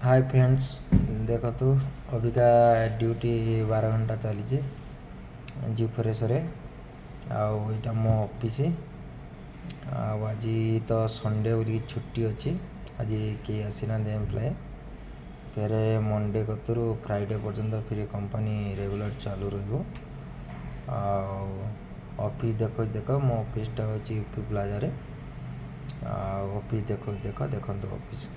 Hi friends, देख तो Abika duty 12 घंटा चली जी फ्रेशरे आईटा मो ऑफिस आज तो संडे बोली छुट्टी अच्छी। आज कई आसीना एम्प्लॉय फिर मंडे कतरू फ्राइडे पर्यंत फिर कंपनी रेगुलर चालू रही। ऑफिस देख मो ऑफिसटा हूँ यूपी प्लाजा रे। ऑफिस देख ऑफिस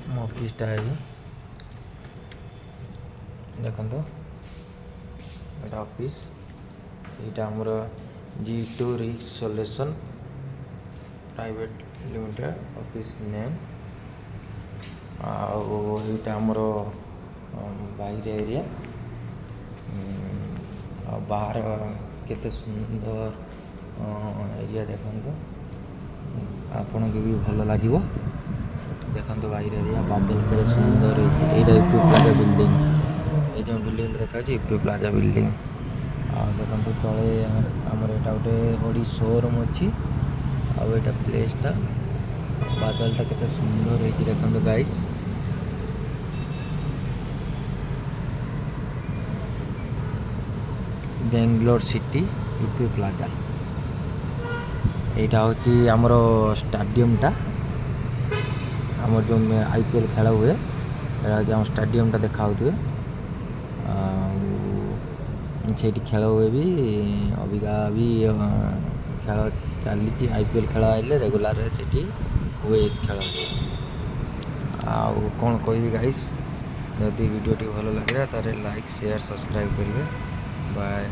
मो ऑफिसटा है देखो एटा ऑफिस यहाँ आमर G2 risk solution private limited office name आईटा आमर बाहर एरिया बाहर केते सुंदर एरिया देखो आपन को भी भल लगे। देखो बाहर एरिया बादल के सुंदर यहाँ यूपी प्लाजा बिल्डिंग ये जो बिल्डिंग देखा यूपी प्लाजा बिल्डिंग देखो तले आमर यहाँ गोटे बड़ी शोरूम अच्छी आईटा प्लेसटा बादलटा केते सुंदर है देखो guys. Bangalore city UP plaza यहाँ हूँ आमर स्टाडियमटा आमर जो IPL खेल हुए यहाँ स्टाडियमटा देखा से खेल हुए भी अबिका भी खेल चली IPL खेल आइले रेगुलर से हुए खेल कौन कह गाइस जदि वीडियो भल लगे तारे लाइक शेयर सब्सक्राइब करेंगे। बाय।